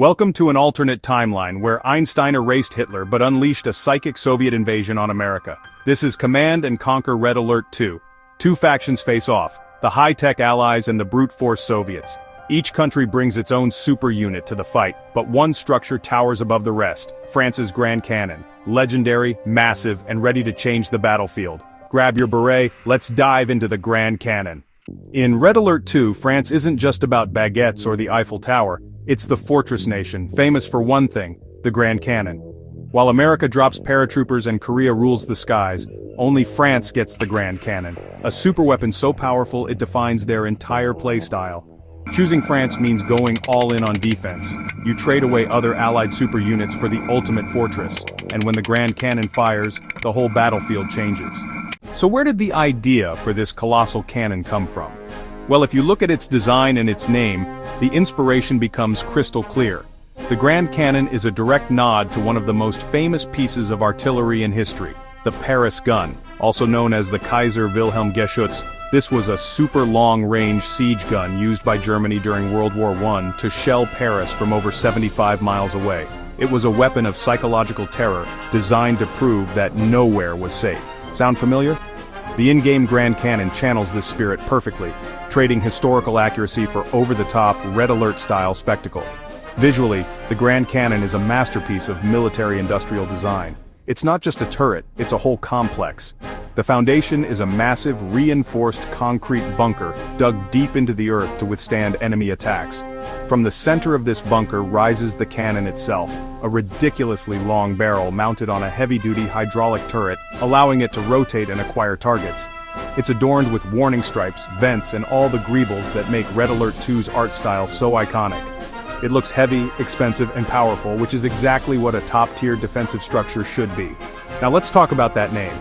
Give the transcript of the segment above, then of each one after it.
Welcome to an alternate timeline where Einstein erased Hitler but unleashed a psychic Soviet invasion on America. This is Command and Conquer Red Alert 2. Two factions face off, the high-tech Allies and the brute-force Soviets. Each country brings its own super unit to the fight, but one structure towers above the rest, France's Grand Cannon. Legendary, massive, and ready to change the battlefield. Grab your beret, let's dive into the Grand Cannon. In Red Alert 2, France isn't just about baguettes or the Eiffel Tower, it's the fortress nation, famous for one thing, the Grand Cannon. While America drops paratroopers and Korea rules the skies, only France gets the Grand Cannon, a superweapon so powerful it defines their entire playstyle. Choosing France means going all in on defense. You trade away other allied super units for the ultimate fortress, and when the Grand Cannon fires, the whole battlefield changes. So where did the idea for this colossal cannon come from? Well, if you look at its design and its name, the inspiration becomes crystal clear. The Grand Cannon is a direct nod to one of the most famous pieces of artillery in history, the Paris gun, also known as the Kaiser Wilhelm Geschütz. This was a super long-range siege gun used by Germany during World War I to shell Paris from over 75 miles away. It was a weapon of psychological terror, designed to prove that nowhere was safe. Sound familiar? The in-game Grand Cannon channels this spirit perfectly, trading historical accuracy for over-the-top, Red Alert-style spectacle. Visually, the Grand Cannon is a masterpiece of military-industrial design. It's not just a turret, it's a whole complex. The foundation is a massive, reinforced concrete bunker dug deep into the earth to withstand enemy attacks. From the center of this bunker rises the cannon itself, a ridiculously long barrel mounted on a heavy-duty hydraulic turret, allowing it to rotate and acquire targets. It's adorned with warning stripes, vents, and all the greebles that make Red Alert 2's art style so iconic. It looks heavy, expensive, and powerful, which is exactly what a top-tier defensive structure should be. Now let's talk about that name.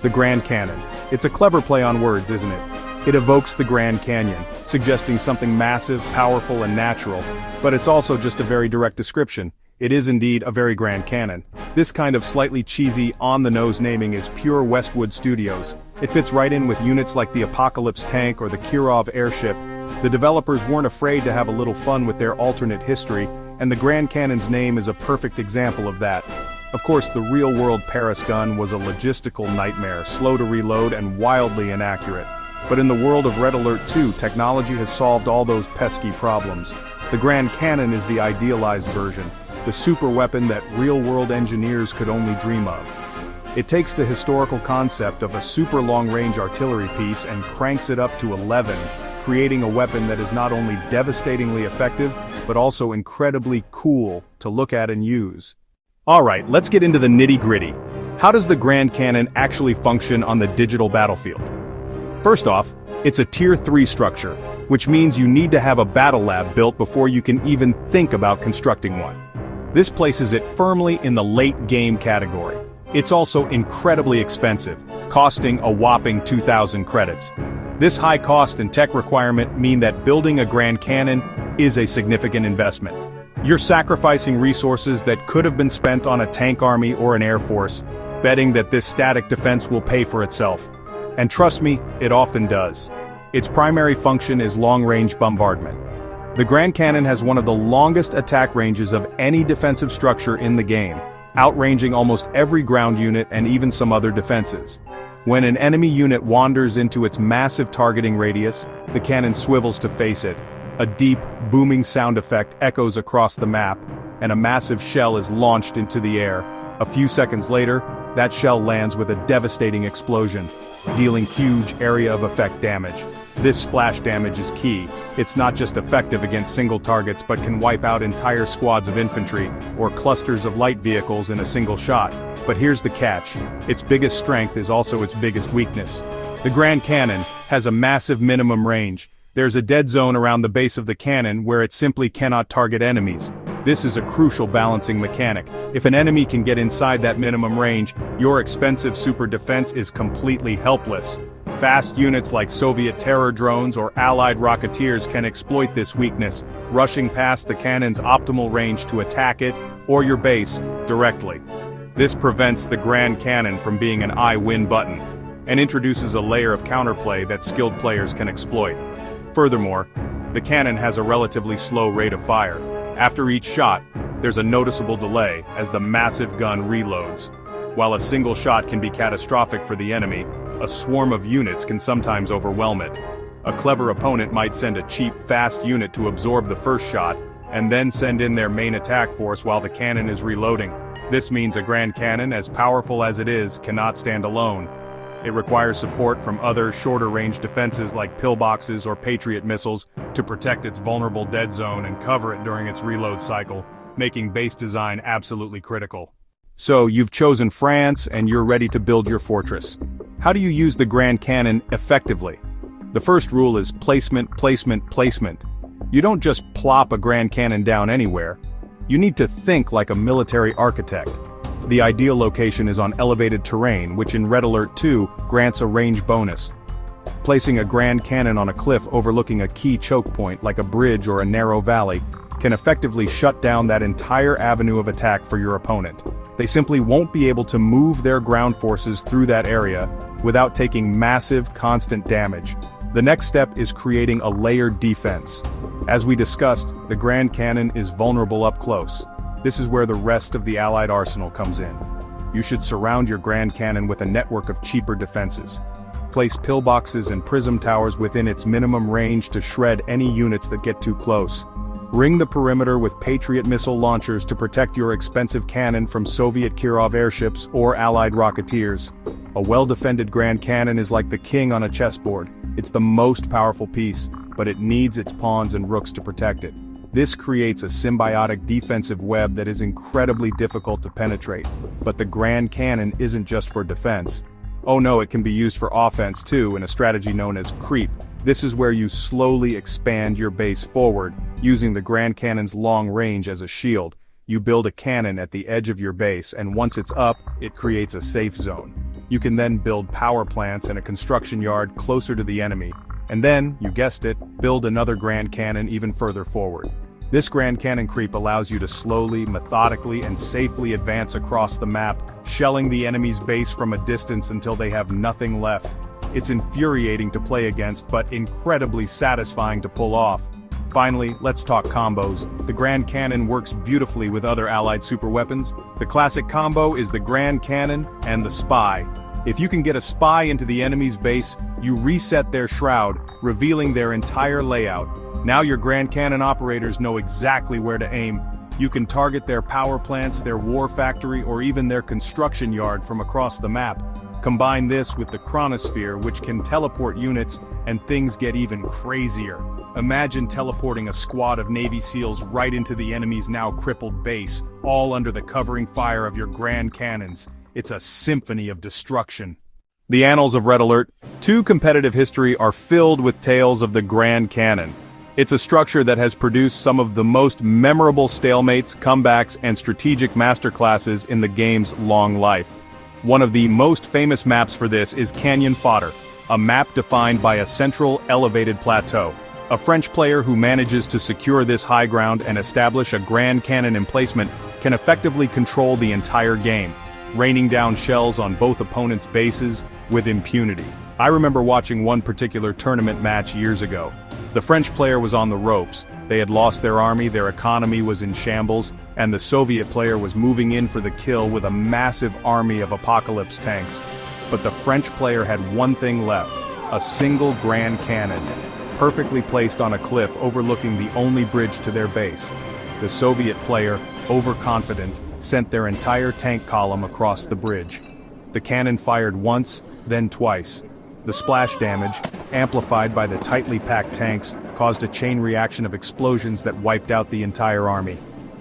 The Grand Cannon. It's a clever play on words, isn't it? It evokes the Grand Canyon, suggesting something massive, powerful, and natural, but it's also just a very direct description. It is indeed a very grand cannon. This kind of slightly cheesy, on-the-nose naming is pure Westwood Studios. It fits right in with units like the Apocalypse tank or the Kirov airship. The developers weren't afraid to have a little fun with their alternate history, and the Grand Cannon's name is a perfect example of that. Of course, the real-world Paris gun was a logistical nightmare, slow to reload and wildly inaccurate. But in the world of Red Alert 2, technology has solved all those pesky problems. The Grand Cannon is the idealized version, the super weapon that real-world engineers could only dream of. It takes the historical concept of a super long-range artillery piece and cranks it up to 11, creating a weapon that is not only devastatingly effective, but also incredibly cool to look at and use. Alright, let's get into the nitty-gritty. How does the Grand Cannon actually function on the digital battlefield? First off, it's a Tier 3 structure, which means you need to have a battle lab built before you can even think about constructing one. This places it firmly in the late-game category. It's also incredibly expensive, costing a whopping 2,000 credits. This high cost and tech requirement mean that building a Grand Cannon is a significant investment. You're sacrificing resources that could have been spent on a tank army or an air force, betting that this static defense will pay for itself. And trust me, it often does. Its primary function is long-range bombardment. The Grand Cannon has one of the longest attack ranges of any defensive structure in the game, outranging almost every ground unit and even some other defenses. When an enemy unit wanders into its massive targeting radius, the cannon swivels to face it. A deep, booming sound effect echoes across the map, and a massive shell is launched into the air. A few seconds later, that shell lands with a devastating explosion, dealing huge area of effect damage. This splash damage is key. It's not just effective against single targets but can wipe out entire squads of infantry or clusters of light vehicles in a single shot. But here's the catch. Its biggest strength is also its biggest weakness. The Grand Cannon has a massive minimum range. There's a dead zone around the base of the cannon where it simply cannot target enemies. This is a crucial balancing mechanic. If an enemy can get inside that minimum range, your expensive super defense is completely helpless. Fast units like Soviet terror drones or Allied rocketeers can exploit this weakness, rushing past the cannon's optimal range to attack it, or your base, directly. This prevents the Grand Cannon from being an I-win button, and introduces a layer of counterplay that skilled players can exploit. Furthermore, the cannon has a relatively slow rate of fire. After each shot, there's a noticeable delay as the massive gun reloads. While a single shot can be catastrophic for the enemy, a swarm of units can sometimes overwhelm it. A clever opponent might send a cheap, fast unit to absorb the first shot, and then send in their main attack force while the cannon is reloading. This means a Grand Cannon, as powerful as it is, cannot stand alone. It requires support from other shorter-range defenses like pillboxes or Patriot missiles to protect its vulnerable dead zone and cover it during its reload cycle, making base design absolutely critical. So, you've chosen France and you're ready to build your fortress. How do you use the Grand Cannon effectively? The first rule is placement, placement, placement. You don't just plop a Grand Cannon down anywhere. You need to think like a military architect. The ideal location is on elevated terrain, which in Red Alert 2 grants a range bonus. Placing a Grand Cannon on a cliff overlooking a key choke point like a bridge or a narrow valley can effectively shut down that entire avenue of attack for your opponent. They simply won't be able to move their ground forces through that area without taking massive, constant damage. The next step is creating a layered defense. As we discussed, the Grand Cannon is vulnerable up close. This is where the rest of the Allied arsenal comes in. You should surround your Grand Cannon with a network of cheaper defenses. Place pillboxes and prism towers within its minimum range to shred any units that get too close. Ring the perimeter with Patriot missile launchers to protect your expensive cannon from Soviet Kirov airships or Allied rocketeers. A well-defended Grand Cannon is like the king on a chessboard. It's the most powerful piece, but it needs its pawns and rooks to protect it. This creates a symbiotic defensive web that is incredibly difficult to penetrate. But the Grand Cannon isn't just for defense. Oh no, it can be used for offense too, in a strategy known as creep. This is where you slowly expand your base forward, using the Grand Cannon's long range as a shield. You build a cannon at the edge of your base, and once it's up, it creates a safe zone. You can then build power plants and a construction yard closer to the enemy, and then, you guessed it, build another Grand Cannon even further forward. This Grand Cannon creep allows you to slowly, methodically, and safely advance across the map, shelling the enemy's base from a distance until they have nothing left. It's infuriating to play against, but incredibly satisfying to pull off. Finally, let's talk combos. The Grand Cannon works beautifully with other Allied superweapons. The classic combo is the Grand Cannon and the Spy. If you can get a spy into the enemy's base, you reset their shroud, revealing their entire layout. Now your Grand Cannon operators know exactly where to aim. You can target their power plants, their war factory, or even their construction yard from across the map. Combine this with the chronosphere, which can teleport units, and things get even crazier. Imagine teleporting a squad of Navy SEALs right into the enemy's now crippled base, all under the covering fire of your Grand Cannons. It's a symphony of destruction. The annals of Red Alert 2 competitive history are filled with tales of the Grand Cannon. It's a structure that has produced some of the most memorable stalemates, comebacks, and strategic masterclasses in the game's long life. One of the most famous maps for this is Canyon Fodder, a map defined by a central elevated plateau. A French player who manages to secure this high ground and establish a Grand Cannon emplacement can effectively control the entire game, raining down shells on both opponents' bases with impunity. I remember watching one particular tournament match years ago. The French player was on the ropes. They had lost their army, their economy was in shambles, and the Soviet player was moving in for the kill with a massive army of apocalypse tanks. But the French player had one thing left, a single Grand Cannon, perfectly placed on a cliff overlooking the only bridge to their base. The Soviet player, overconfident, sent their entire tank column across the bridge. The cannon fired once, then twice. The splash damage, amplified by the tightly packed tanks, caused a chain reaction of explosions that wiped out the entire army.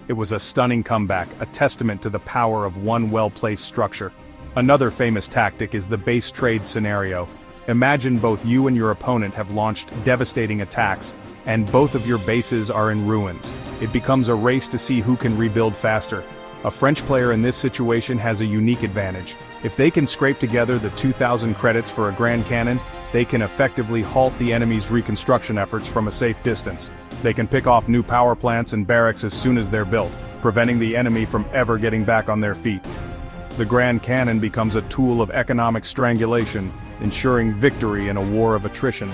It was a stunning comeback, a testament to the power of one well-placed structure. Another famous tactic is the base trade scenario. Imagine both you and your opponent have launched devastating attacks, and both of your bases are in ruins. It becomes a race to see who can rebuild faster. A French player in this situation has a unique advantage. If they can scrape together the 2,000 credits for a Grand Cannon, they can effectively halt the enemy's reconstruction efforts from a safe distance. They can pick off new power plants and barracks as soon as they're built, preventing the enemy from ever getting back on their feet. The Grand Cannon becomes a tool of economic strangulation, ensuring victory in a war of attrition.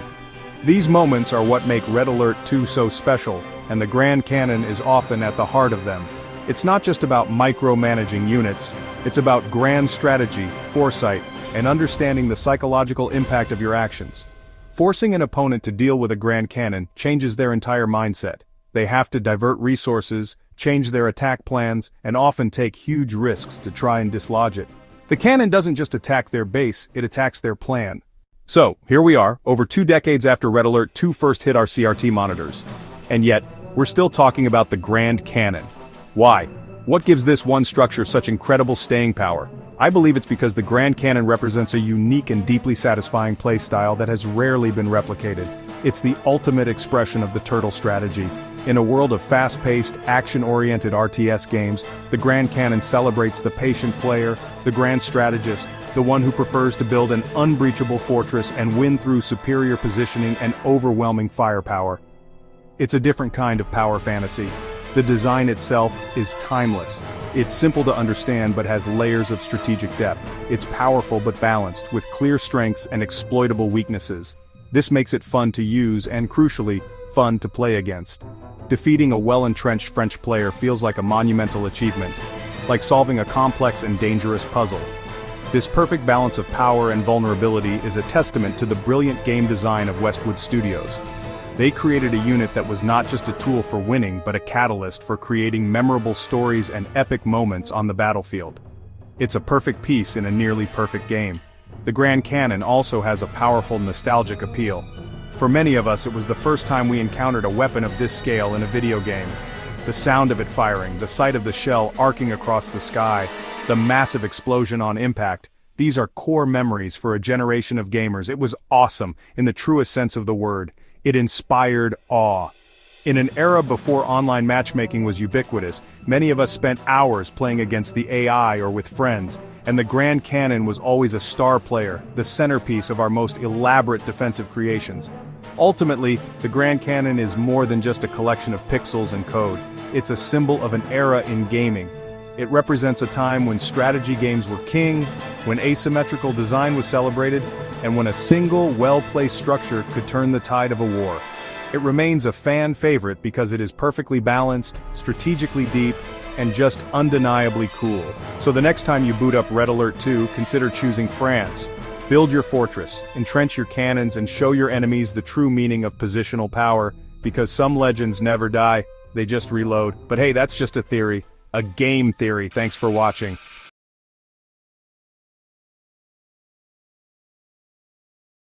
These moments are what make Red Alert 2 so special. and the Grand Cannon is often at the heart of them. It's not just about micromanaging units, it's about grand strategy, foresight, and understanding the psychological impact of your actions. Forcing an opponent to deal with a Grand Cannon changes their entire mindset. They have to divert resources, change their attack plans, and often take huge risks to try and dislodge it. The cannon doesn't just attack their base, it attacks their plan. So, here we are, over 2 decades after Red Alert 2 first hit our CRT monitors. And yet, we're still talking about the Grand Cannon. Why? What gives this one structure such incredible staying power? I believe it's because the Grand Cannon represents a unique and deeply satisfying playstyle that has rarely been replicated. It's the ultimate expression of the turtle strategy. In a world of fast-paced, action-oriented RTS games, the Grand Cannon celebrates the patient player, the grand strategist, the one who prefers to build an unbreachable fortress and win through superior positioning and overwhelming firepower. It's a different kind of power fantasy. The design itself is timeless. It's simple to understand but has layers of strategic depth. It's powerful but balanced, with clear strengths and exploitable weaknesses. This makes it fun to use and, crucially, fun to play against. Defeating a well-entrenched French player feels like a monumental achievement, like solving a complex and dangerous puzzle. This perfect balance of power and vulnerability is a testament to the brilliant game design of Westwood Studios. They created a unit that was not just a tool for winning but a catalyst for creating memorable stories and epic moments on the battlefield. It's a perfect piece in a nearly perfect game. The Grand Cannon also has a powerful nostalgic appeal. For many of us, it was the first time we encountered a weapon of this scale in a video game. The sound of it firing, the sight of the shell arcing across the sky, the massive explosion on impact, these are core memories for a generation of gamers. It was awesome, in the truest sense of the word. It inspired awe. In an era before online matchmaking was ubiquitous, many of us spent hours playing against the AI or with friends, and the Grand Cannon was always a star player, the centerpiece of our most elaborate defensive creations. Ultimately, the Grand Cannon is more than just a collection of pixels and code. It's a symbol of an era in gaming. It represents a time when strategy games were king, when asymmetrical design was celebrated, and when a single, well-placed structure could turn the tide of a war. It remains a fan favorite because it is perfectly balanced, strategically deep, and just undeniably cool. So the next time you boot up Red Alert 2, consider choosing France. Build your fortress, entrench your cannons, and show your enemies the true meaning of positional power, because some legends never die, they just reload. But hey, that's just a theory. A game theory. Thanks for watching.